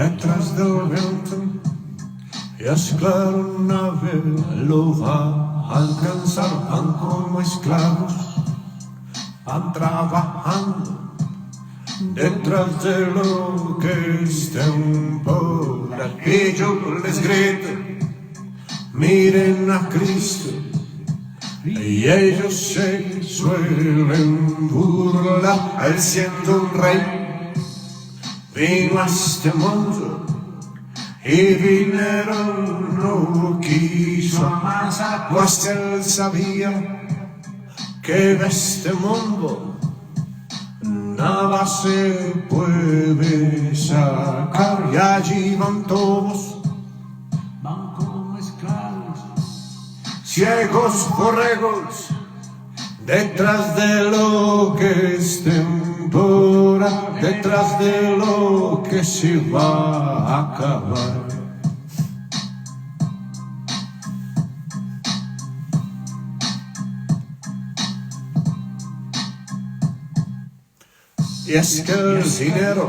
detrás del viento, y es claro nadie lo va a alcanzar. Van como esclavos, van trabajando detrás de lo que estén por aquí. Yo les grito, miren a Cristo, y ellos se suelen burlar. Él siendo un rey vino a este mundo y dinero no quiso amasar, pues él sabía que de este mundo nada se puede sacar. Y allí van todos, van como esclavos, ciegos borregos, detrás de lo que es temporal, detrás de lo que se va a acabar. Y es que el dinero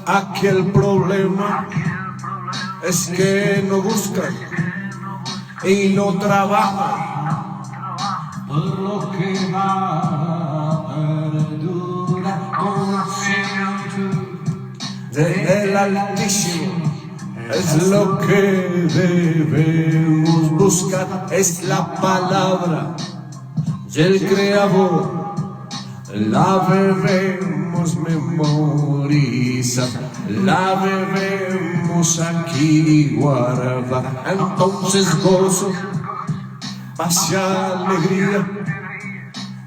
aquí el problema es que no buscan y no trabajan por lo que va a perdurar. Conocimiento del Altísimo es lo que debemos buscar. Es la palabra del Creador, la debemos memorizar, la debemos aquí guardar. Entonces gozo, paz y alegría,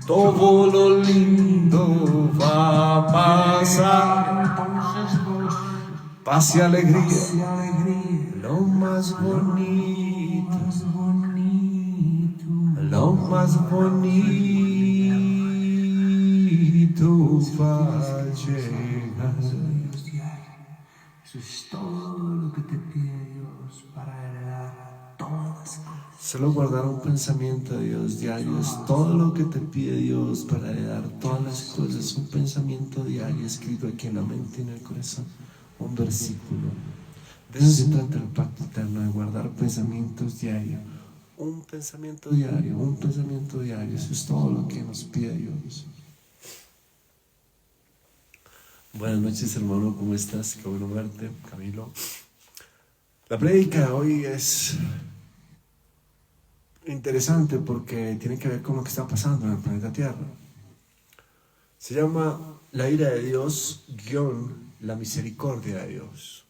todo lo lindo va a pasar. Entonces gozo, paz y alegría, lo más bonito, lo más bonito va a llegar. Eso es todo lo que te pide Dios para heredar todas las cosas. Solo guardar un pensamiento de Dios diario es todo lo que te pide Dios para heredar todas las cosas. Un pensamiento diario escrito aquí en la mente y en el corazón. Un versículo. De eso se trata el pacto eterno, de guardar pensamientos diarios. Un pensamiento diario, un pensamiento diario. Eso es todo lo que nos pide Dios. Buenas noches, hermano, ¿cómo estás? Qué bueno verte, Camilo. La prédica de hoy es interesante porque tiene que ver con lo que está pasando en el planeta Tierra. Se llama la ira de Dios / la misericordia de Dios.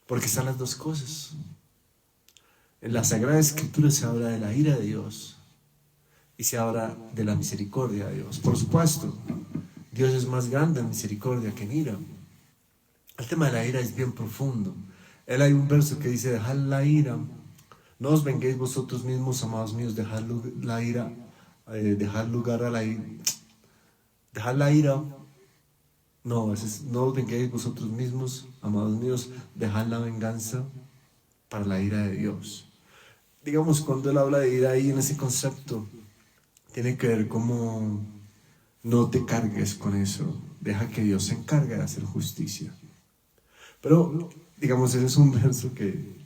Porque están las dos cosas. En la Sagrada Escritura se habla de la ira de Dios y se habla de la misericordia de Dios. Por supuesto, Dios es más grande en misericordia que en ira. El tema de la ira es bien profundo. Hay un verso que dice: dejad la ira, no os venguéis vosotros mismos, amados míos, dejad la ira, dejad lugar a la ira. Dejad la ira, no os venguéis vosotros mismos, amados míos, dejad la venganza para la ira de Dios. Digamos, cuando él habla de ira ahí en ese concepto, tiene que ver como no te cargues con eso, deja que Dios se encargue de hacer justicia. Pero, digamos, ese es un verso que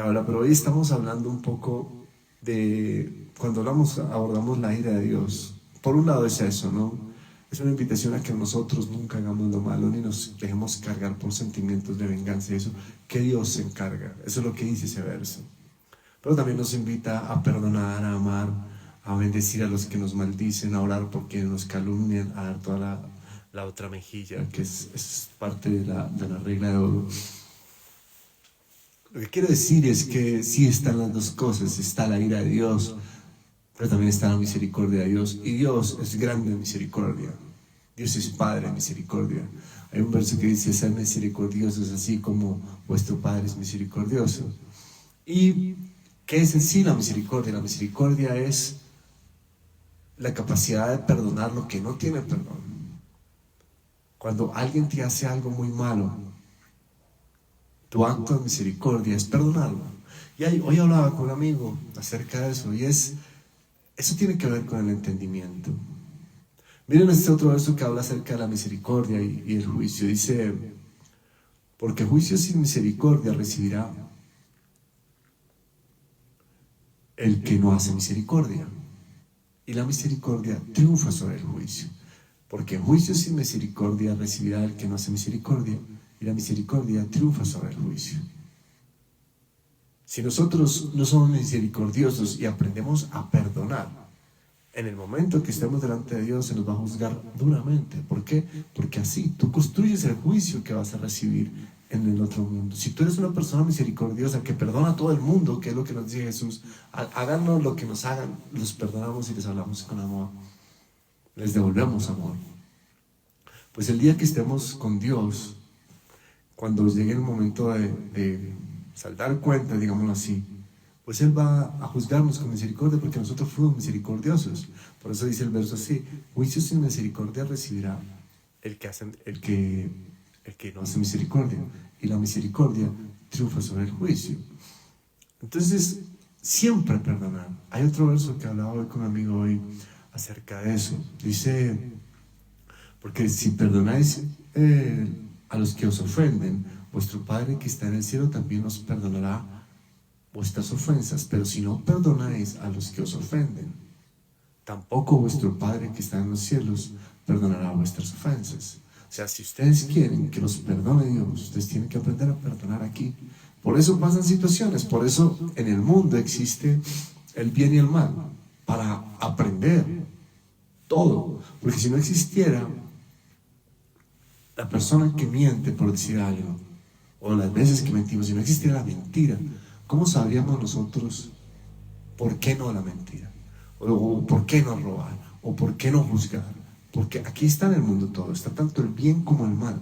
habla, pero hoy estamos hablando un poco de, cuando abordamos la ira de Dios, por un lado es eso, ¿no? Es una invitación a que nosotros nunca hagamos lo malo, ni nos dejemos cargar por sentimientos de venganza y eso, que Dios se encarga. Eso es lo que dice ese verso. Pero también nos invita a perdonar, a amar, a bendecir a los que nos maldicen, a orar por quienes nos calumnian, a dar toda la otra mejilla, que es parte de la regla de oro. Lo que quiero decir es que sí están las dos cosas, está la ira de Dios, pero también está la misericordia de Dios, y Dios es grande en misericordia. Dios es Padre de misericordia. Hay un verso que dice: sed misericordiosos así como vuestro Padre es misericordioso. ¿Y qué es en sí la misericordia? La misericordia es la capacidad de perdonar lo que no tiene perdón. Cuando alguien te hace algo muy malo, tu acto de misericordia es perdonarlo. Y hoy hablaba con un amigo acerca de eso, y es Eso tiene que ver con el entendimiento. Miren este otro verso que habla acerca de la misericordia y el juicio. Dice, porque juicio sin misericordia recibirá el que no hace misericordia. Y la misericordia triunfa sobre el juicio. Porque juicio sin misericordia recibirá el que no hace misericordia. Y la misericordia triunfa sobre el juicio. Si nosotros no somos misericordiosos y aprendemos a perdonar, en el momento que estemos delante de Dios se nos va a juzgar duramente. ¿Por qué? Porque así tú construyes el juicio que vas a recibir en el otro mundo. Si tú eres una persona misericordiosa que perdona a todo el mundo, que es lo que nos dice Jesús, háganos lo que nos hagan, los perdonamos y les hablamos con amor, les devolvemos amor. Pues el día que estemos con Dios, cuando llegue el momento de saldar cuentas, digámoslo así, pues Él va a juzgarnos con misericordia porque nosotros fuimos misericordiosos. Por eso dice el verso así, juicio sin misericordia recibirá el que no hace misericordia, y la misericordia triunfa sobre el juicio. Entonces, siempre perdonar. Hay otro verso que hablaba hoy con un amigo hoy acerca de eso. Dice, porque si perdonáis a los que os ofenden, vuestro Padre que está en el cielo también os perdonará vuestras ofensas. Pero si no perdonáis a los que os ofenden, tampoco vuestro Padre que está en los cielos perdonará vuestras ofensas. O sea, si ustedes quieren que los perdone Dios, ustedes tienen que aprender a perdonar aquí. Por eso pasan situaciones, por eso en el mundo existe el bien y el mal, para aprender todo. Porque si no existiera la persona que miente por decir algo, o las veces que mentimos, si no existiera la mentira, ¿cómo sabríamos nosotros por qué no la mentira? O por qué no robar, o por qué no juzgar. Porque aquí está en el mundo todo, está tanto el bien como el mal.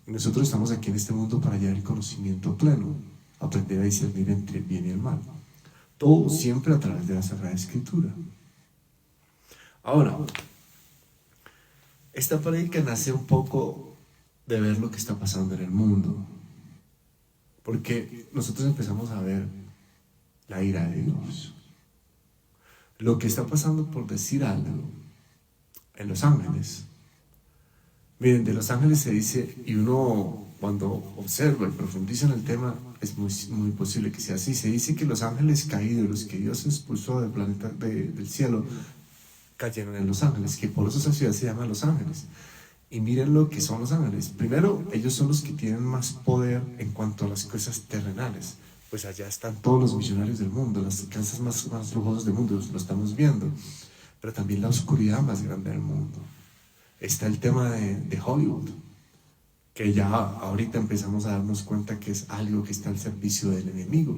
Y nosotros estamos aquí en este mundo para llevar el conocimiento pleno, aprender a discernir entre el bien y el mal. Todo siempre a través de la Sagrada Escritura. Ahora, esta prédica nace un poco de ver lo que está pasando en el mundo. Porque nosotros empezamos a ver la ira de Dios. Lo que está pasando, por decir algo, en Los Ángeles. Miren, de Los Ángeles se dice, y uno cuando observa y profundiza en el tema, es muy posible que sea así. Se dice que los ángeles caídos, los que Dios expulsó del planeta, del cielo, cayeron en Los Ángeles, que por eso esa ciudad se llama Los Ángeles. Y miren lo que son los ángeles. Primero, ellos son los que tienen más poder en cuanto a las cosas terrenales. Pues allá están todos los millonarios del mundo, las casas más lujosas del mundo, lo estamos viendo. Pero también la oscuridad más grande del mundo. Está el tema de Hollywood, que ya ahorita empezamos a darnos cuenta que es algo que está al servicio del enemigo.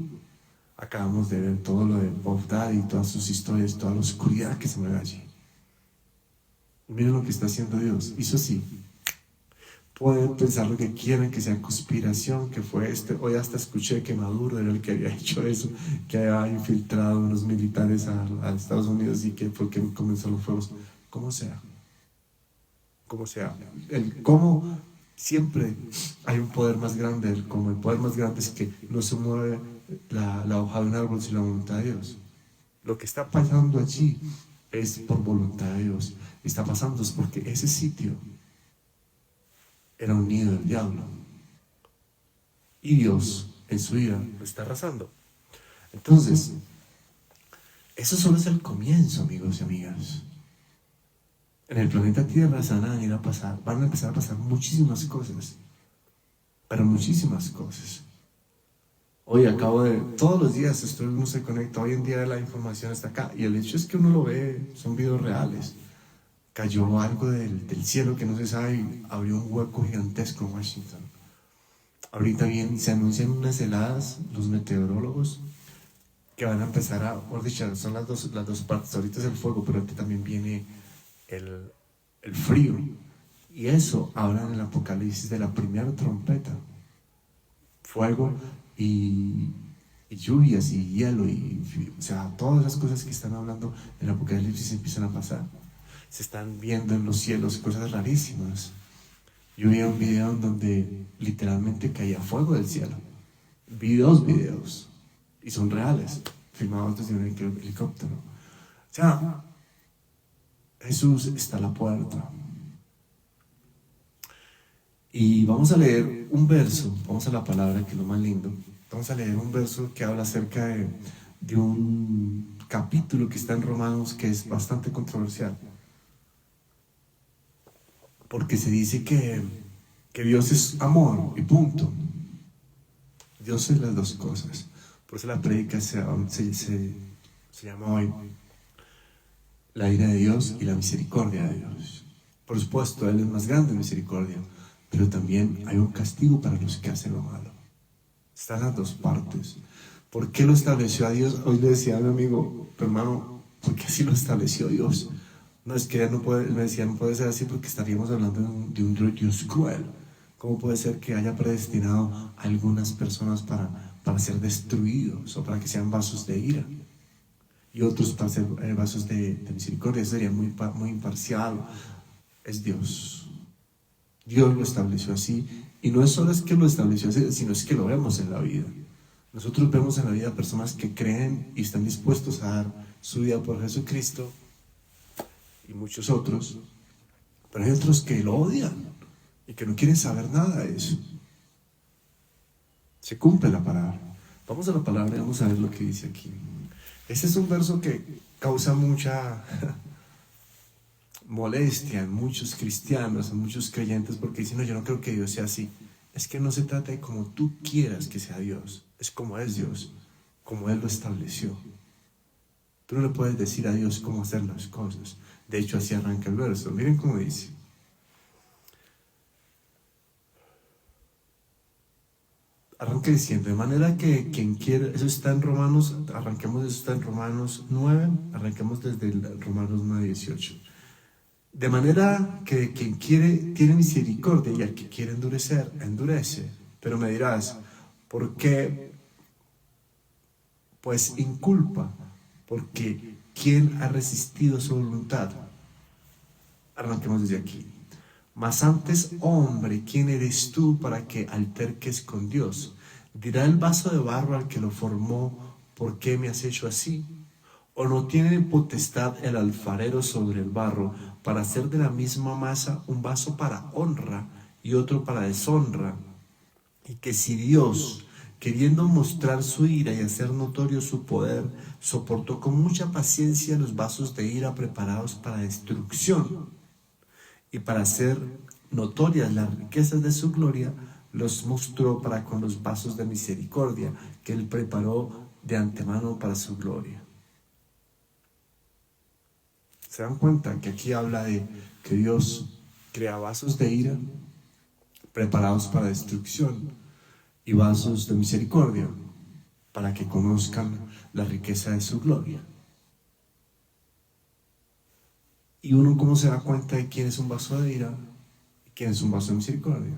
Acabamos de ver todo lo de Puff Daddy, todas sus historias, toda la oscuridad que se mueve allí. Miren lo que está haciendo Dios. Hizo así. Pueden pensar lo que quieran, que sea conspiración, que fue hoy hasta escuché que Maduro era el que había hecho eso, que había infiltrado unos militares a Estados Unidos y que fue que comenzó los fuegos. Como sea. Como sea. El cómo siempre hay un poder más grande. El poder más grande es que no se mueve la hoja de un árbol sin la voluntad de Dios. Lo que está pasando allí es por voluntad de Dios. Está pasando es porque ese sitio era un nido del diablo. Y Dios, en su ira, lo está arrasando. Entonces, eso solo es el comienzo, amigos y amigas. En el planeta Tierra van a empezar a pasar muchísimas cosas. Pero muchísimas cosas. Hoy todos los días uno se conecta, hoy en día la información está acá. Y el hecho es que uno lo ve, son videos reales. Cayó algo del cielo que no se sabe y abrió un hueco gigantesco en Washington. Ahorita bien se anuncian unas heladas, los meteorólogos, que van a empezar por dicho, son las dos partes. Ahorita es el fuego, pero ahorita también viene el frío. Y eso habla en el Apocalipsis de la primera trompeta. Fuego y lluvias y hielo, o sea, todas esas cosas que están hablando en el Apocalipsis empiezan a pasar. Se están viendo en los cielos cosas rarísimas. Yo vi un video en donde literalmente caía fuego del cielo. Vi 2 videos y son reales, filmados desde un helicóptero. O sea, Jesús está a la puerta. Y vamos a leer un verso, vamos a la palabra, que es lo más lindo. Vamos a leer un verso que habla acerca de un capítulo que está en Romanos, que es bastante controversial. Porque se dice que Dios es amor y punto. Dios es las dos cosas. Por eso la prédica se llama hoy la ira de Dios y la misericordia de Dios. Por supuesto, Él es más grande en misericordia, pero también hay un castigo para los que hacen lo malo. Están las dos partes. ¿Por qué lo estableció a Dios? Hoy le decía a mi amigo, hermano, ¿por qué así lo estableció Dios? No, es que ya no puede, me decía, no puede ser así porque estaríamos hablando de un Dios cruel. ¿Cómo puede ser que haya predestinado a algunas personas para ser destruidos o para que sean vasos de ira? Y otros para ser vasos de misericordia. Eso sería muy imparcial. Es Dios. Dios lo estableció así. Y no es solo es que lo estableció así, sino es que lo vemos en la vida. Nosotros vemos en la vida personas que creen y están dispuestos a dar su vida por Jesucristo, y muchos otros, pero hay otros que lo odian y que no quieren saber nada de eso. Se cumple la palabra. Vamos a la palabra y vamos a ver lo que dice aquí. Este es un verso que causa mucha molestia en muchos cristianos, en muchos creyentes, porque dicen, no, yo no creo que Dios sea así. Es que no se trata de como tú quieras que sea Dios, es como es Dios, como Él lo estableció. Tú no le puedes decir a Dios cómo hacer las cosas. De hecho, así arranca el verso. Miren cómo dice. Arranca diciendo, de manera que quien quiere, eso está en Romanos, arranquemos, eso está en Romanos 9, arranquemos desde el Romanos 9:18. De manera que quien quiere tiene misericordia y al que quiere endurecer, endurece. Pero me dirás, ¿por qué? Pues inculpa, porque ¿quién ha resistido su voluntad? Arranquemos desde aquí. Mas antes, hombre, ¿quién eres tú para que alterques con Dios? ¿Dirá el vaso de barro al que lo formó, ¿por qué me has hecho así? ¿O no tiene potestad el alfarero sobre el barro para hacer de la misma masa un vaso para honra y otro para deshonra? Y que si Dios, queriendo mostrar su ira y hacer notorio su poder, soportó con mucha paciencia los vasos de ira preparados para destrucción, y para hacer notorias las riquezas de su gloria, los mostró para con los vasos de misericordia que Él preparó de antemano para su gloria. ¿Se dan cuenta que aquí habla de que Dios crea vasos de ira preparados para destrucción y vasos de misericordia para que conozcan la riqueza de su gloria? Y uno, ¿cómo se da cuenta de quién es un vaso de ira y quién es un vaso de misericordia?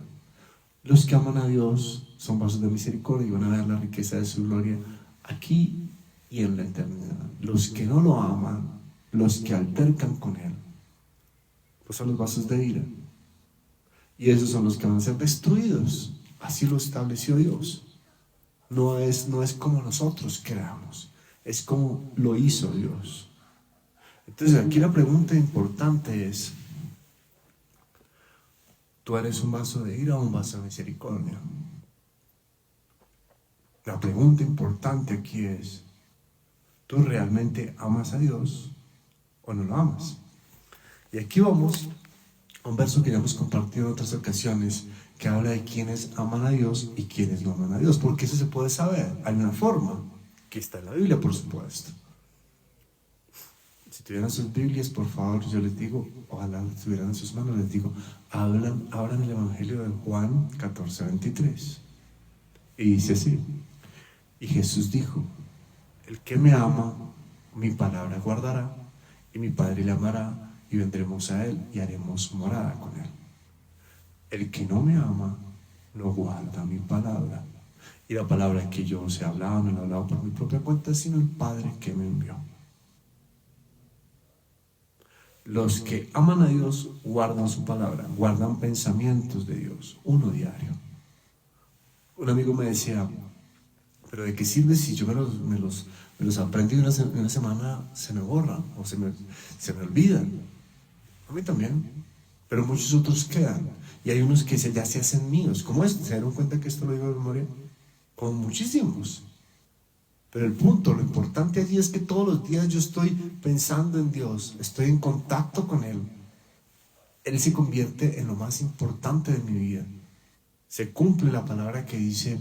Los que aman a Dios son vasos de misericordia y van a ver la riqueza de su gloria aquí y en la eternidad. Los que no lo aman, los que altercan con Él, pues son los vasos de ira. Y esos son los que van a ser destruidos. Así lo estableció Dios. No es como nosotros creamos, es como lo hizo Dios. Entonces aquí la pregunta importante es, ¿tú eres un vaso de ira o un vaso de misericordia? La pregunta importante aquí es, ¿tú realmente amas a Dios o no lo amas? Y aquí vamos a un verso que ya hemos compartido en otras ocasiones, que habla de quienes aman a Dios y quienes no aman a Dios, porque eso se puede saber. Hay una forma, que está en la Biblia, por supuesto. Si tuvieran sus Biblias, por favor, yo les digo, ojalá estuvieran en sus manos, les digo, abran el Evangelio de Juan 14:23. Y dice así, y Jesús dijo, el que me ama, mi palabra guardará, y mi Padre le amará, y vendremos a él y haremos morada con él. El que no me ama, no guarda mi palabra. Y la palabra que yo os he hablado, no la he hablado por mi propia cuenta, sino el Padre que me envió. Los que aman a Dios guardan su palabra, guardan pensamientos de Dios, uno diario. Un amigo me decía, pero ¿de qué sirve si yo me Me los aprendí y una semana se me borran o se me olvidan. A mí también. Pero muchos otros quedan. Y hay unos que ya se hacen míos. ¿Cómo es? ¿Se dieron cuenta que esto lo digo de memoria? Con muchísimos. Pero el punto, lo importante allí es que todos los días yo estoy pensando en Dios, estoy en contacto con Él. Él se convierte en lo más importante de mi vida. Se cumple la palabra que dice,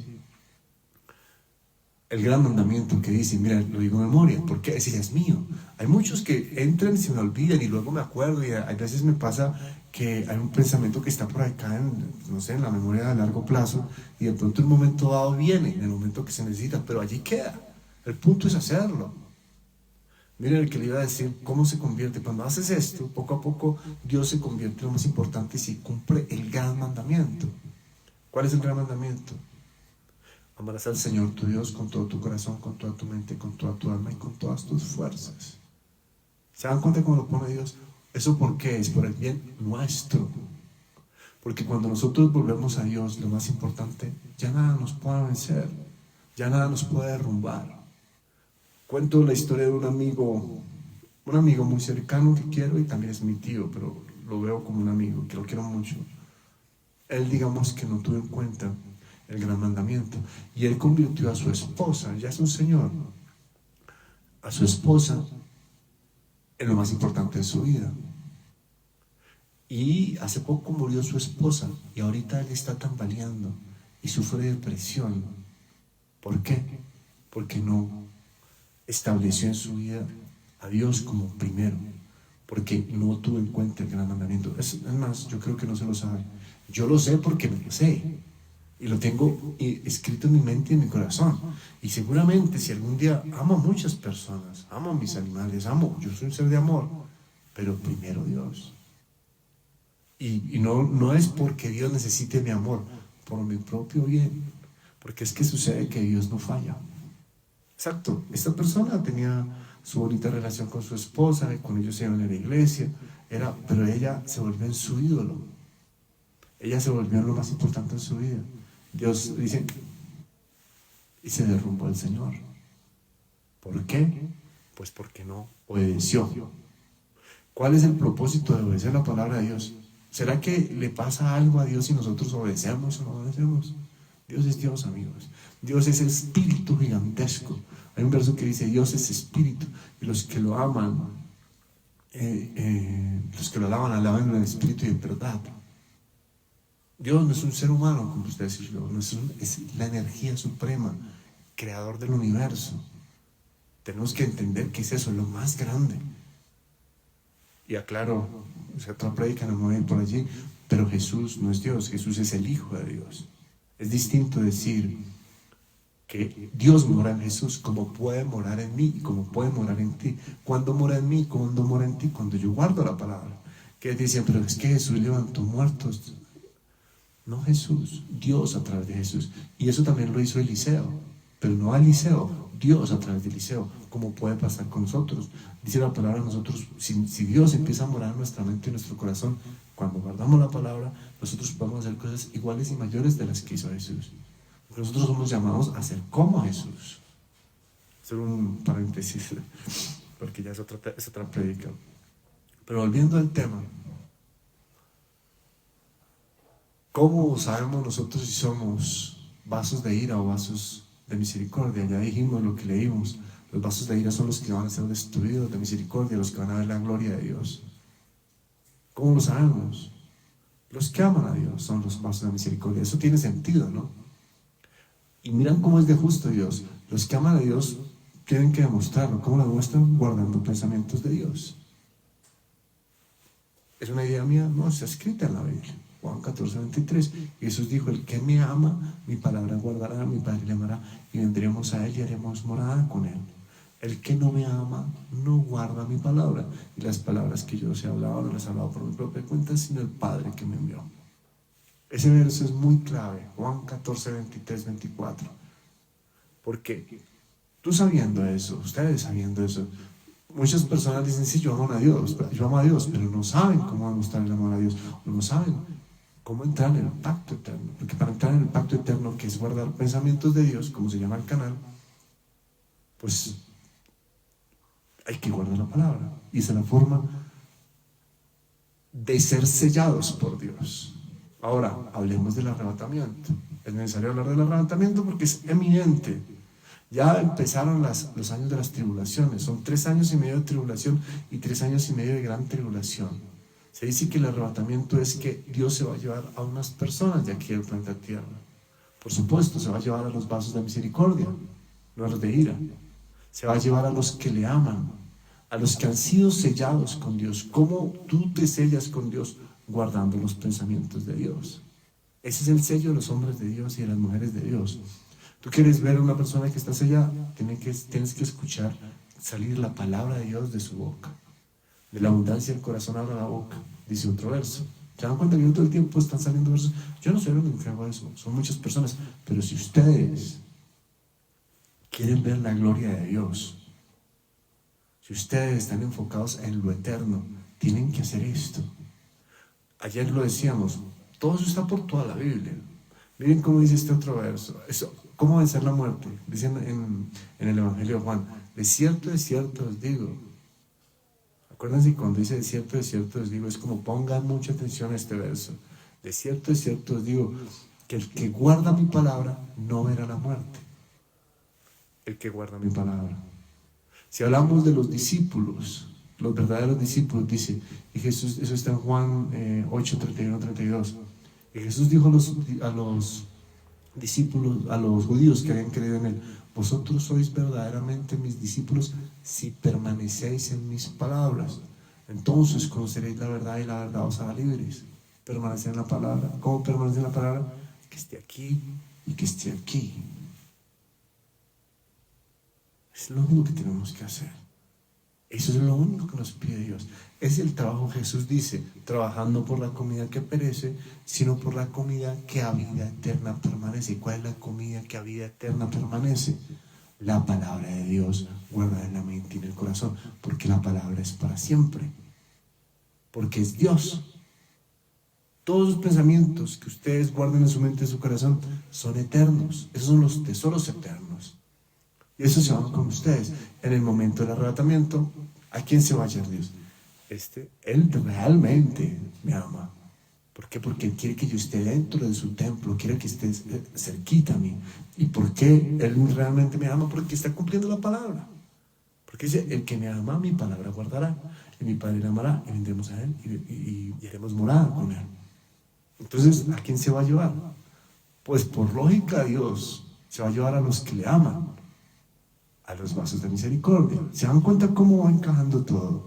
el gran mandamiento que dice, mira, lo digo de memoria, porque ese ya es mío. Hay muchos que entran y se me olvidan y luego me acuerdo, y a veces me pasa que hay un pensamiento que está por acá, no sé, en la memoria de largo plazo, y de pronto en un momento dado viene, en el momento que se necesita, pero allí queda. El punto es hacerlo. Miren el que le iba a decir cómo se convierte. Cuando haces esto, poco a poco Dios se convierte en lo más importante si cumple el gran mandamiento. ¿Cuál es el gran mandamiento? Amarás al Señor tu Dios con todo tu corazón, con toda tu mente, con toda tu alma y con todas tus fuerzas. ¿Se dan cuenta cómo lo pone Dios? ¿Eso por qué? Es por el bien nuestro. Porque cuando nosotros volvemos a Dios, lo más importante, ya nada nos puede vencer, ya nada nos puede derrumbar. Cuento la historia de un amigo muy cercano que quiero y también es mi tío, pero lo veo como un amigo, que lo quiero mucho. Él, digamos que no tuvo en cuenta el gran mandamiento y él convirtió a su esposa, ya es un señor, a su esposa en lo más importante de su vida. Y hace poco murió su esposa y ahorita él está tambaleando y sufre de depresión. ¿Por qué? Porque no estableció en su vida a Dios como primero, porque no tuvo en cuenta el gran mandamiento. Es más, yo creo que no se lo sabe. Yo lo sé porque me lo sé y lo tengo escrito en mi mente y en mi corazón. Y seguramente si algún día amo a muchas personas, amo a mis animales, yo soy un ser de amor, pero primero Dios. Y no es porque Dios necesite mi amor, por mi propio bien, porque es que sucede que Dios no falla. Exacto, esta persona tenía su bonita relación con su esposa, con ellos se iban a la iglesia, pero ella se volvió en su ídolo. Ella se volvió en lo más importante en su vida. Dios dice, y se derrumbó el Señor. ¿Por qué? Pues porque no obedeció. ¿Cuál es el propósito de obedecer la palabra de Dios? ¿Será que le pasa algo a Dios si nosotros obedecemos o no obedecemos? Dios es Dios, amigos. Dios es el espíritu gigantesco. Hay un verso que dice, Dios es espíritu, y los que lo aman, los que lo alaban en el espíritu y en verdad. Dios no es un ser humano, como ustedes y yo, es la energía suprema, creador del universo. Tenemos que entender que es eso, lo más grande. Y aclaro, otra prédica, no me voy a ir por allí, pero Jesús no es Dios, Jesús es el Hijo de Dios. Es distinto decir que Dios mora en Jesús, como puede morar en mí y como puede morar en ti. ¿Cuándo mora en mí? ¿Cuándo mora en ti? Cuando yo guardo la palabra. Que dicen, pero es que Jesús levantó muertos. No Jesús, Dios a través de Jesús. Y eso también lo hizo Eliseo, pero no a Eliseo, Dios a través de Eliseo, como puede pasar con nosotros. Dice la palabra, nosotros, si Dios empieza a morar en nuestra mente y en nuestro corazón, cuando guardamos la palabra, nosotros podemos hacer cosas iguales y mayores de las que hizo Jesús. Porque nosotros somos llamados a ser como Jesús. Hacer un paréntesis, porque ya es otra prédica. Pero volviendo al tema, ¿cómo sabemos nosotros si somos vasos de ira o vasos de misericordia? Ya dijimos lo que leímos. Los vasos de ira son los que van a ser destruidos, de misericordia, los que van a ver la gloria de Dios. ¿Cómo lo sabemos? Los que aman a Dios son los vasos de misericordia. Eso tiene sentido, ¿no? Y miran cómo es de justo Dios. Los que aman a Dios tienen que demostrarlo. ¿Cómo lo demuestran? Guardando pensamientos de Dios. ¿Es una idea mía? No, está escrita en la Biblia. Juan 14:23. Jesús dijo, el que me ama, mi palabra guardará, mi Padre le amará, y vendremos a él y haremos morada con él. El que no me ama, no guarda mi palabra. Y las palabras que yo os he hablado, no las he hablado por mi propia cuenta, sino el Padre que me envió. Ese verso es muy clave. Juan 14:23-24. Porque tú sabiendo eso, ustedes sabiendo eso, muchas personas dicen, sí, yo amo a Dios, pero no saben cómo demostrar el amor a Dios, o no saben cómo entrar en el pacto eterno. Porque para entrar en el pacto eterno, que es guardar pensamientos de Dios, como se llama el canal, pues Hay que guardar la palabra. Y esa es la forma de ser sellados por Dios. Ahora, hablemos del arrebatamiento. Es necesario hablar del arrebatamiento porque es eminente. Ya empezaron los años de las tribulaciones. Son 3 años y medio de tribulación y 3 años y medio de gran tribulación. Se dice que el arrebatamiento es que Dios se va a llevar a unas personas de aquí del planeta Tierra. Por supuesto, se va a llevar a los vasos de misericordia, no a los de ira. Se va a llevar a los que le aman, a los que han sido sellados con Dios. ¿Cómo tú te sellas con Dios? Guardando los pensamientos de Dios. Ese es el sello de los hombres de Dios y de las mujeres de Dios. Tú quieres ver a una persona que está sellada, tienes que escuchar salir la palabra de Dios de su boca. De la abundancia del corazón habla la boca, dice otro verso. ¿Se dan cuenta que todo el tiempo están saliendo versos? Yo no soy el único que hago eso, son muchas personas. Pero si ustedes quieren ver la gloria de Dios, si ustedes están enfocados en lo eterno, tienen que hacer esto. Ayer lo decíamos, todo eso está por toda la Biblia. Miren cómo dice este otro verso. Eso, ¿cómo vencer la muerte? Dicen en el Evangelio de Juan, de cierto os digo. Acuérdense, cuando dice de cierto os digo, es como pongan mucha atención a este verso. De cierto os digo, que el que guarda mi palabra no verá la muerte. El que guarda mi palabra. Si hablamos de los discípulos, los verdaderos discípulos, dice, y Jesús, eso está en Juan 8, 31, 32. Y Jesús dijo a los discípulos, a los judíos que habían creído en él, vosotros sois verdaderamente mis discípulos si permanecéis en mis palabras. Entonces conoceréis la verdad y la verdad os hará libres. Permanecer en la palabra. ¿Cómo permanecer en la palabra? Que esté aquí y que esté aquí. Es lo único que tenemos que hacer. Eso es lo único que nos pide Dios. Es el trabajo, Jesús dice, trabajando por la comida que perece, sino por la comida que a vida eterna permanece. ¿Cuál es la comida que a vida eterna permanece? La palabra de Dios guardada en la mente y en el corazón, porque la palabra es para siempre, porque es Dios. Todos los pensamientos que ustedes guarden en su mente y en su corazón son eternos. Esos son los tesoros eternos. Y eso se va con ustedes. En el momento del arrebatamiento, ¿a quién se va a hallar Dios? Él realmente me ama. ¿Por qué? Porque Él quiere que yo esté dentro de su templo, quiere que esté cerquita a mí. ¿Y por qué Él realmente me ama? Porque está cumpliendo la palabra. Porque dice, el que me ama, mi palabra guardará. Y mi Padre le amará, y vendremos a Él y haremos morada con Él. Entonces, ¿a quién se va a llevar? Pues por lógica, Dios se va a llevar a los que le aman, a los vasos de misericordia. ¿Se dan cuenta cómo va encajando todo?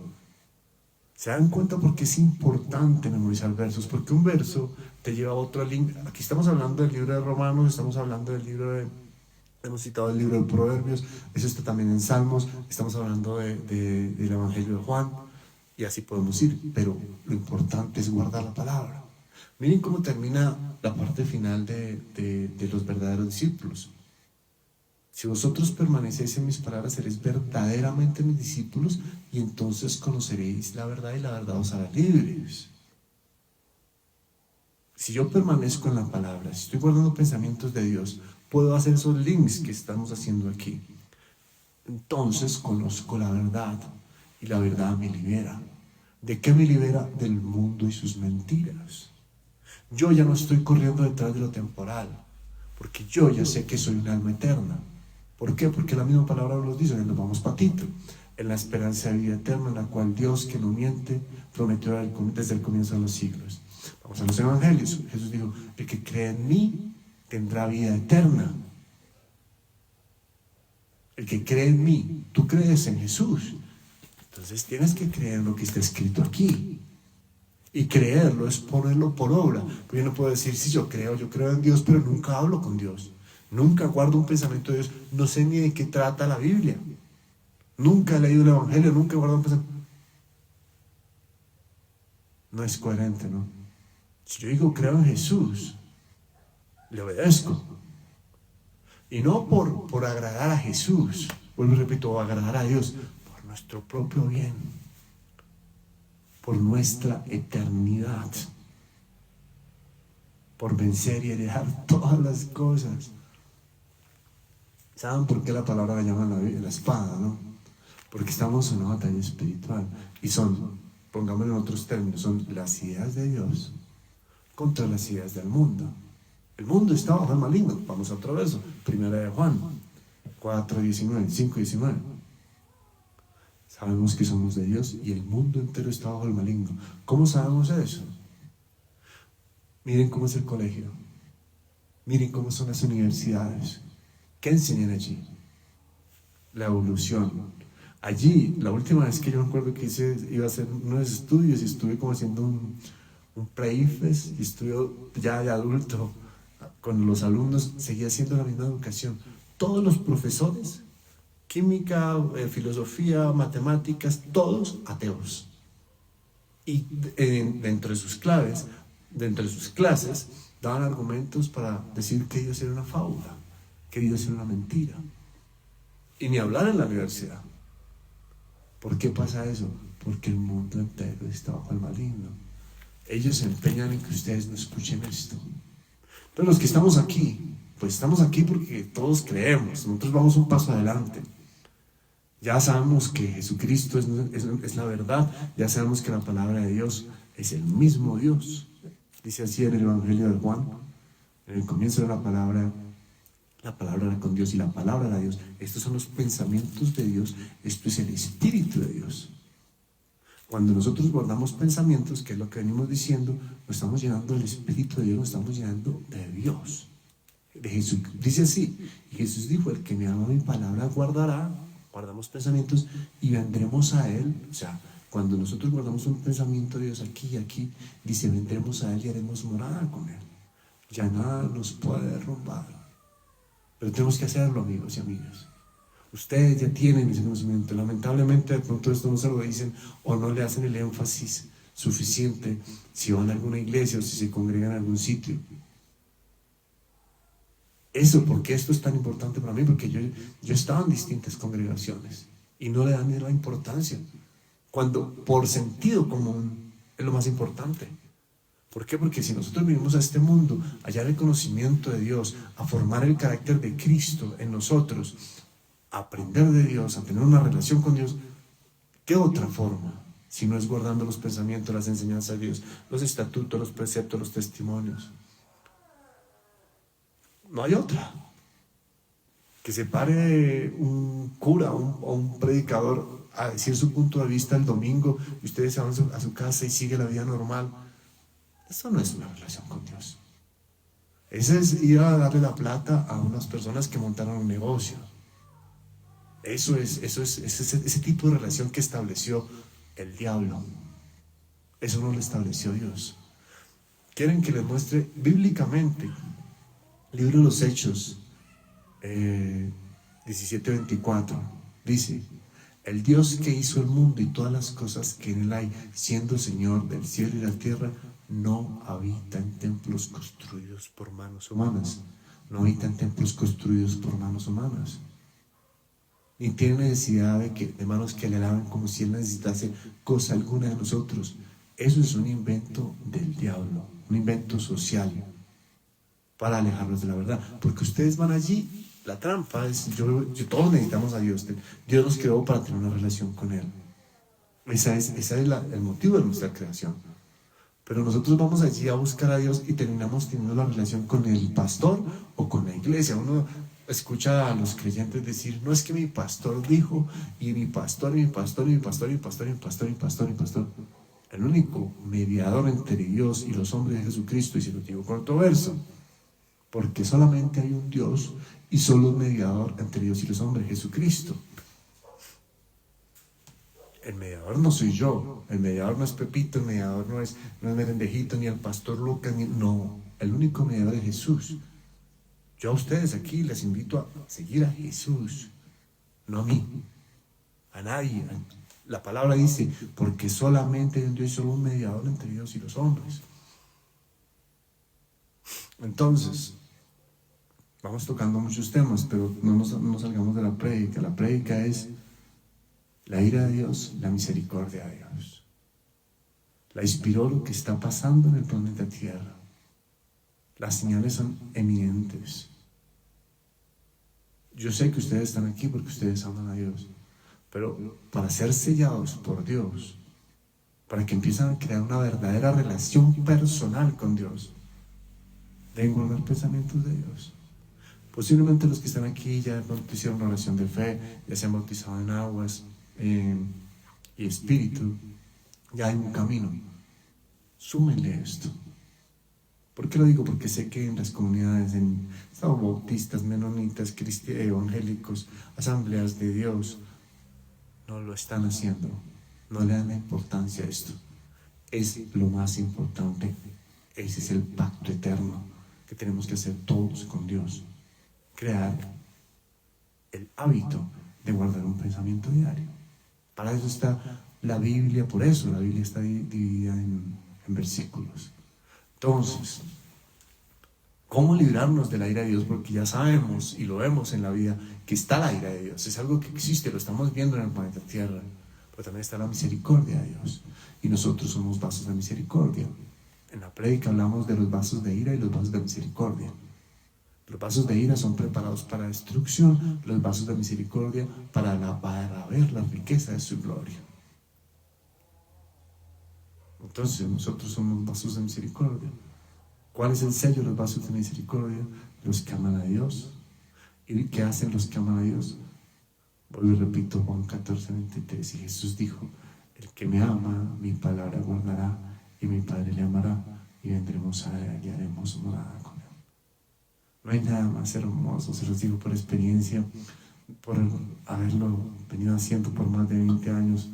¿Se dan cuenta por qué es importante memorizar versos? Porque un verso te lleva a otro link. Aquí estamos hablando del libro de Romanos, estamos hablando del libro de... Hemos citado el libro de Proverbios, eso está también en Salmos, estamos hablando del Evangelio de Juan, y así podemos ir. Pero lo importante es guardar la palabra. Miren cómo termina la parte final de los verdaderos discípulos. Si vosotros permanecéis en mis palabras, seréis verdaderamente mis discípulos, y entonces conoceréis la verdad y la verdad os hará libres. Si yo permanezco en la palabra, si estoy guardando pensamientos de Dios, puedo hacer esos links que estamos haciendo aquí. Entonces conozco la verdad, y la verdad me libera. ¿De qué me libera? Del mundo y sus mentiras. Yo ya no estoy corriendo detrás de lo temporal, porque yo ya sé que soy un alma eterna. ¿Por qué? Porque la misma palabra nos dice, nos vamos patito, en la esperanza de vida eterna, en la cual Dios, que no miente, prometió desde el comienzo de los siglos. Vamos a los evangelios. Jesús dijo, el que cree en mí tendrá vida eterna. El que cree en mí, tú crees en Jesús, entonces tienes que creer en lo que está escrito aquí. Y creerlo es ponerlo por obra. Porque yo no puedo decir, sí, yo creo en Dios, pero nunca hablo con Dios. Nunca guardo un pensamiento de Dios. No sé ni de qué trata la Biblia. Nunca he leído el Evangelio, nunca he guardado un pensamiento. No es coherente, ¿no? Si yo digo creo en Jesús, le obedezco. Y no por agradar a Jesús, vuelvo y repito, o agradar a Dios, por nuestro propio bien, por nuestra eternidad, por vencer y heredar todas las cosas. ¿Saben por qué la palabra la llaman la espada, no? Porque estamos en una batalla espiritual. Y son, pongámoslo en otros términos, son las ideas de Dios contra las ideas del mundo. El mundo está bajo el maligno. Vamos a otro verso. Primera de Juan 4:19, 5:19. Sabemos que somos de Dios y el mundo entero está bajo el maligno. ¿Cómo sabemos eso? Miren cómo es el colegio. Miren cómo son las universidades. ¿Qué enseñan allí? La evolución. Allí, la última vez que yo me acuerdo que iba a hacer unos estudios y estuve como haciendo un pre-IFES y estuve ya de adulto con los alumnos, seguía haciendo la misma educación. Todos los profesores, química, filosofía, matemáticas, todos ateos. Y dentro de sus clases, daban argumentos para decir que Dios era una fábula, que Dios era una mentira. Y ni hablar en la universidad. ¿Por qué pasa eso? Porque el mundo entero está bajo el maligno. Ellos se empeñan en que ustedes no escuchen esto. Entonces los que estamos aquí, pues estamos aquí porque todos creemos, nosotros vamos un paso adelante. Ya sabemos que Jesucristo es la verdad, ya sabemos que la palabra de Dios es el mismo Dios. Dice así en el Evangelio de Juan, en el comienzo de la palabra era con Dios y la palabra era Dios. Estos son los pensamientos de Dios, esto es el Espíritu de Dios. Cuando nosotros guardamos pensamientos, que es lo que venimos diciendo, nos estamos llenando del Espíritu de Dios, nos estamos llenando de Dios, de Jesús. Dice así, y Jesús dijo, el que me ama mi palabra guardará, guardamos pensamientos y vendremos a Él. O sea, cuando nosotros guardamos un pensamiento de Dios aquí y aquí, dice, vendremos a Él y haremos morada con Él. Ya nada nos puede derrumbar. Pero tenemos que hacerlo, amigos y amigas. Ustedes ya tienen ese conocimiento. Lamentablemente de pronto esto no se lo dicen o no le hacen el énfasis suficiente si van a alguna iglesia o si se congregan en algún sitio. Eso, porque esto es tan importante para mí, porque yo estaba en distintas congregaciones y no le dan ni la importancia, cuando por sentido común es lo más importante. ¿Por qué? Porque si nosotros vinimos a este mundo a hallar el conocimiento de Dios, a formar el carácter de Cristo en nosotros, a aprender de Dios, a tener una relación con Dios, ¿qué otra forma? Si no es guardando los pensamientos, las enseñanzas de Dios, los estatutos, los preceptos, los testimonios. No hay otra. Que se pare un cura o un predicador a decir su punto de vista el domingo y ustedes se van a su casa y sigue la vida normal. Eso no es una relación con Dios. Eso es ir a darle la plata a unas personas que montaron un negocio. Eso es ese tipo de relación que estableció el diablo. Eso no lo estableció Dios. Quieren que les muestre bíblicamente. Libro de los Hechos 17:24 dice: el Dios que hizo el mundo y todas las cosas que en él hay, siendo Señor del cielo y la tierra, no habita en templos construidos por manos humanas. No habita en templos construidos por manos humanas. Ni tiene necesidad de manos que le alaben, como si él necesitase cosa alguna de nosotros. Eso es un invento del diablo, un invento social para alejarnos de la verdad, porque ustedes van allí. La trampa es, todos necesitamos a Dios. Dios nos creó para tener una relación con Él. Ese es el motivo de nuestra creación. Pero nosotros vamos allí a buscar a Dios y terminamos teniendo la relación con el pastor o con la iglesia. Uno escucha a los creyentes decir, no, es que mi pastor dijo, y mi pastor, y mi pastor, y mi pastor, y mi pastor, y mi pastor, y mi pastor, y mi pastor. El único mediador entre Dios y los hombres es Jesucristo, y se lo digo con otro verso. Porque solamente hay un Dios y solo un mediador entre Dios y los hombres, Jesucristo. El mediador no soy yo, el mediador no es Pepito, el mediador no es Merendejito, ni el pastor Lucas, no, el único mediador es Jesús. Yo a ustedes aquí les invito a seguir a Jesús, no a mí, a nadie. La palabra dice, porque solamente hay un Dios y solo un mediador entre Dios y los hombres. Entonces, vamos tocando muchos temas, pero no nos salgamos de la prédica. La prédica es la ira de Dios, la misericordia de Dios. La inspiró lo que está pasando en el planeta Tierra. Las señales son eminentes. Yo sé que ustedes están aquí porque ustedes aman a Dios, pero para ser sellados por Dios, para que empiecen a crear una verdadera relación personal con Dios, deben guardar pensamientos de Dios. Posiblemente los que están aquí ya hicieron una oración de fe, ya se han bautizado en aguas y espíritu, ya hay un camino. Súmenle esto. ¿Por qué lo digo? Porque sé que en las comunidades, en bautistas, menonitas, evangélicos, asambleas de Dios, no lo están haciendo, no le dan la importancia a esto. Es lo más importante. Ese es el pacto eterno que tenemos que hacer todos con Dios. Crear el hábito de guardar un pensamiento diario. Para eso está la Biblia, por eso la Biblia está dividida en versículos. Entonces, ¿cómo librarnos de la ira de Dios? Porque ya sabemos y lo vemos en la vida que está la ira de Dios. Es algo que existe, lo estamos viendo en el planeta Tierra. Pero también está la misericordia de Dios. Y nosotros somos vasos de misericordia. En la prédica hablamos de los vasos de ira y los vasos de misericordia. Los vasos de ira son preparados para destrucción, los vasos de misericordia para ver la riqueza de su gloria. Entonces nosotros somos vasos de misericordia. ¿Cuál es el sello de los vasos de misericordia? Los que aman a Dios. ¿Y qué hacen los que aman a Dios? Vuelvo y repito, Juan 14:23, y Jesús dijo: el que me ama, mi palabra guardará, y mi Padre le amará, y vendremos a él y haremos morada con él. No hay nada más hermoso, se los digo por experiencia, por haberlo venido haciendo por más de 20 años.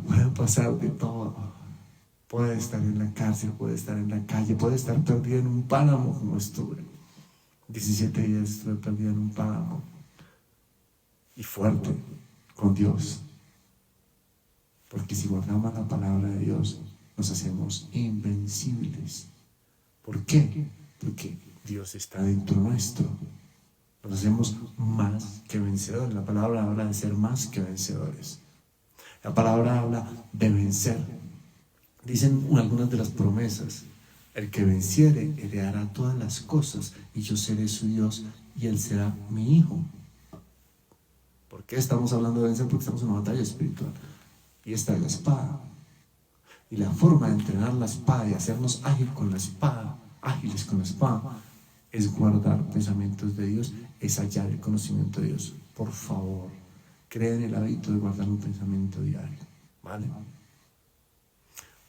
Puede pasar de todo. Puede estar en la cárcel, puede estar en la calle, puede estar perdido en un páramo como estuve. 17 días estuve perdido en un páramo. Y fuerte con Dios. Porque si guardamos la palabra de Dios, nos hacemos invencibles. ¿Por qué? Porque Dios está dentro nuestro. Nos hacemos más que vencedores. La palabra habla de ser más que vencedores. La palabra habla de vencer. Dicen algunas de las promesas: el que venciere heredará todas las cosas, y yo seré su Dios, y él será mi hijo. ¿Por qué estamos hablando de vencer? Porque estamos en una batalla espiritual. Y esta es la espada. Y la forma de entrenar la espada y hacernos ágiles con la espada, es guardar pensamientos de Dios, es hallar el conocimiento de Dios. Por favor, creen el hábito de guardar un pensamiento diario. ¿Vale?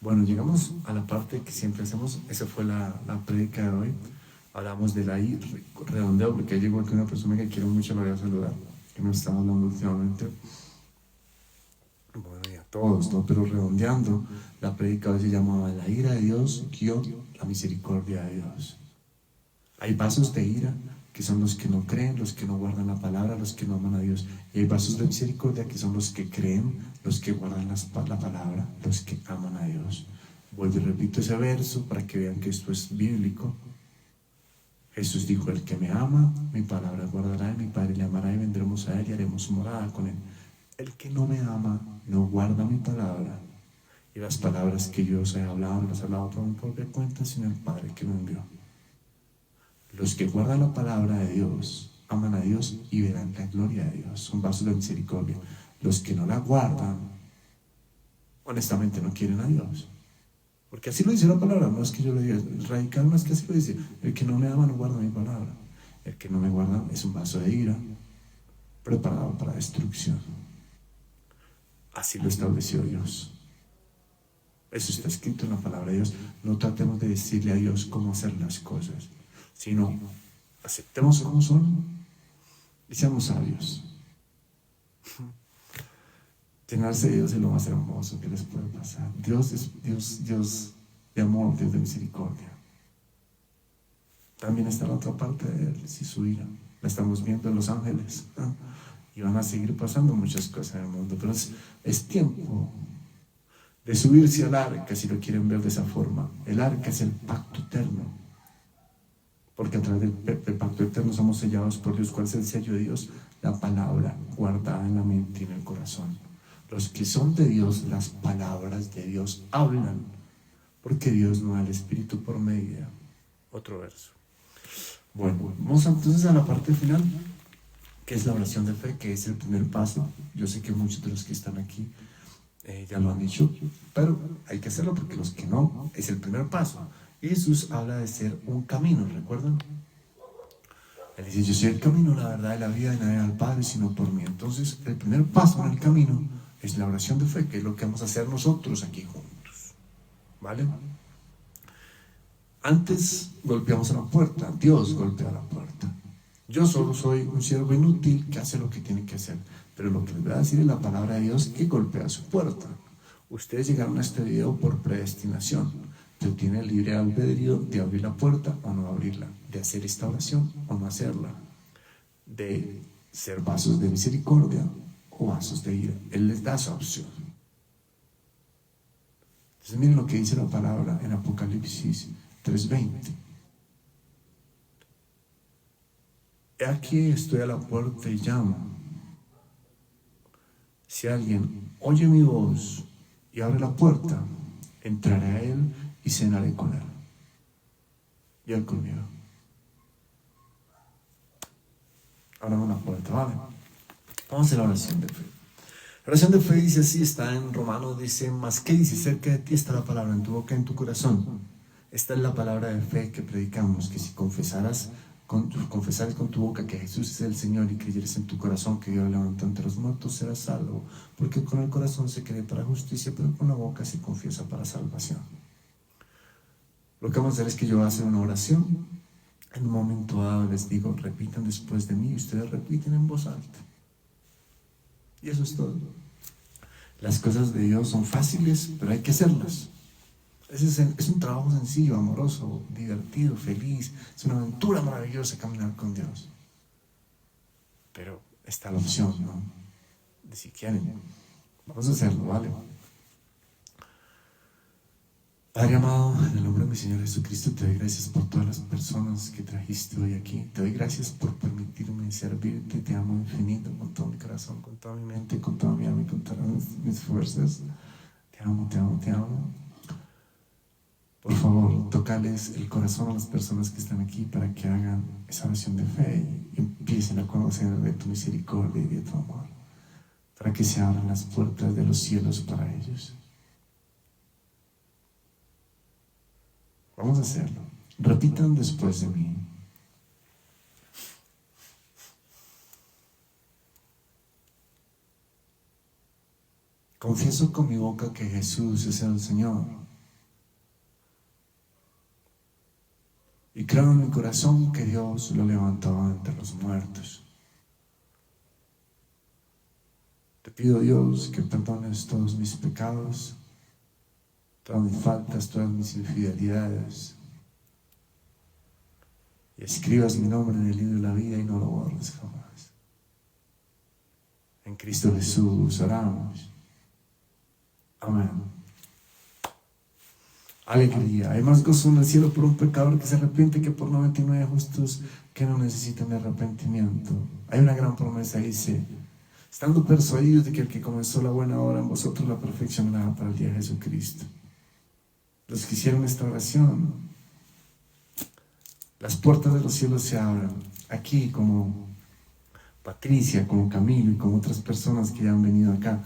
Bueno, llegamos a la parte que siempre hacemos. Esa fue la prédica de hoy. Hablamos de la redondeo, porque llegó aquí una persona que quiero mucho, la voy a saludar, que nos estaba hablando últimamente. Bueno, y a todos, ¿no? Pero redondeando, la prédica hoy se llamaba la ira de Dios / la misericordia de Dios. Hay vasos de ira, que son los que no creen, los que no guardan la palabra, los que no aman a Dios. Y hay vasos de misericordia, que son los que creen, los que guardan la palabra, los que aman a Dios. Vuelvo y repito ese verso para que vean que esto es bíblico. Jesús dijo: el que me ama, mi palabra guardará, y mi Padre le amará, y vendremos a él y haremos morada con él. El que no me ama, no guarda mi palabra. Y las palabras que yo os he hablado, no las he hablado por mi propia cuenta, sino el Padre que me envió. Los que guardan la palabra de Dios, aman a Dios y verán la gloria de Dios. Son vasos de misericordia. Los que no la guardan, honestamente no quieren a Dios. Porque así lo dice la palabra, no es que yo lo diga, el radical no es que así lo dice. El que no me ama no guarda mi palabra. El que no me guarda es un vaso de ira, preparado para destrucción. Así lo estableció Dios. Eso está escrito en la palabra de Dios. No tratemos de decirle a Dios cómo hacer las cosas, sino aceptemos como son y seamos sabios. Llenarse de Dios es lo más hermoso que les puede pasar. Dios es Dios de amor, Dios de misericordia. También está la otra parte de Él, sí, su ira. La estamos viendo en los ángeles, ¿no? Y van a seguir pasando muchas cosas en el mundo, pero es tiempo de subirse al arca, si lo quieren ver de esa forma. El arca es el pacto eterno, porque a través del pacto eterno somos sellados por Dios. ¿Cuál es el sello de Dios? La palabra guardada en la mente y en el corazón. Los que son de Dios, las palabras de Dios hablan, porque Dios no da el Espíritu por medio. Otro verso. Bueno, vamos entonces a la parte final. ¿Qué es la oración de fe? Que es el primer paso. Yo sé que muchos de los que están aquí ya lo han dicho, pero hay que hacerlo porque los que no, es el primer paso. Y Jesús habla de ser un camino, ¿recuerdan? Él dice, yo soy el camino, la verdad y la vida, y nadie al Padre sino por mí. Entonces, el primer paso en el camino es la oración de fe, que es lo que vamos a hacer nosotros aquí juntos. ¿Vale? Antes golpeamos a la puerta, Dios golpea la puerta. Yo solo soy un siervo inútil que hace lo que tiene que hacer. Pero lo que les voy a decir es la palabra de Dios que golpea su puerta. Ustedes llegaron a este video por predestinación, pero tienen el libre albedrío de abrir la puerta o no abrirla, de hacer esta oración o no hacerla, de ser vasos de misericordia o vasos de ira. Él les da esa opción. Entonces miren lo que dice la palabra en Apocalipsis 3:20. He aquí estoy a la puerta y llamo. Si alguien oye mi voz y abre la puerta, entraré a él y cenaré con él. Y él conmigo. Abramos la puerta, ¿vale? Vamos a hacer la oración de fe. La oración de fe dice así, está en Romanos, dice, más que dice, cerca de ti está la palabra, en tu boca, en tu corazón. Esta es la palabra de fe que predicamos, que si confesaras con tu boca que Jesús es el Señor y creyeres en tu corazón que Dios lo levantó entre los muertos, serás salvo, porque con el corazón se cree para justicia, pero con la boca se confiesa para salvación. Lo que vamos a hacer es que yo voy a hacer una oración. En un momento dado les digo, repitan después de mí, y ustedes repiten en voz alta. Y eso es todo. Las cosas de Dios son fáciles, pero hay que hacerlas. Es un trabajo sencillo, amoroso, divertido, feliz. Es una aventura maravillosa caminar con Dios. Pero está la opción, ¿no? De si quieren. Vamos a hacerlo, ¿vale? Padre amado, en el nombre de mi Señor Jesucristo, te doy gracias por todas las personas que trajiste hoy aquí. Te doy gracias por permitirme servirte. Te amo infinito, con todo mi corazón, con toda mi mente, con toda mi alma y con todas mis fuerzas. Te amo, te amo, te amo. Por favor, tócales el corazón a las personas que están aquí para que hagan esa oración de fe y empiecen a conocer de tu misericordia y de tu amor, para que se abran las puertas de los cielos para ellos. Vamos a hacerlo. Repitan después de mí. Confieso con mi boca que Jesús es el Señor. Y creo en mi corazón que Dios lo levantó entre los muertos. Te pido, Dios, que perdones todos mis pecados, todas mis faltas, todas mis infidelidades. Y escribas mi nombre en el libro de la vida y no lo borres jamás. En Cristo Jesús oramos. Amén. Alegría. Hay más gozo en el cielo por un pecador que se arrepiente que por 99 justos que no necesitan de arrepentimiento. Hay una gran promesa, dice, estando persuadidos de que el que comenzó la buena obra en vosotros la perfeccionará para el día de Jesucristo. Los que hicieron esta oración, las puertas de los cielos se abran. Aquí, como Patricia, como Camilo y como otras personas que ya han venido acá,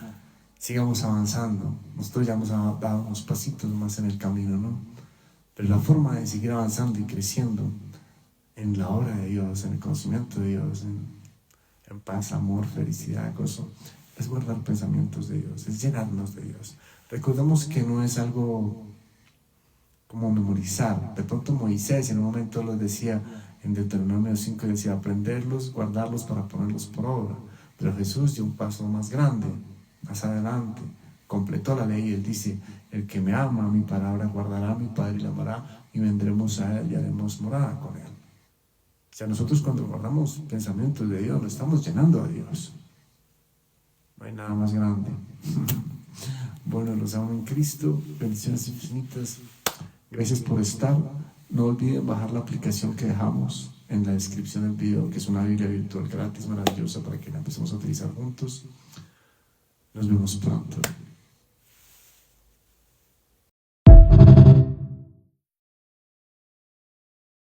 sigamos avanzando. Nosotros ya hemos dado unos pasitos más en el camino, ¿no? Pero la forma de seguir avanzando y creciendo en la obra de Dios, en el conocimiento de Dios, en paz, amor, felicidad, gozo, es guardar pensamientos de Dios, es llenarnos de Dios. Recordemos que no es algo como memorizar. De pronto Moisés en un momento lo decía en Deuteronomio 5, decía aprenderlos, guardarlos para ponerlos por obra. Pero Jesús dio un paso más grande, más adelante, completó la ley. Él dice, el que me ama, mi palabra guardará, mi Padre y la amará, y vendremos a él y haremos morada con él. O sea, nosotros cuando guardamos pensamientos de Dios, lo estamos llenando a Dios. No hay nada más grande. Bueno, los amo en Cristo, bendiciones infinitas. Gracias por estar. No olviden bajar la aplicación que dejamos en la descripción del video, que es una Biblia virtual gratis, maravillosa, para que la empecemos a utilizar juntos. Nos vemos pronto.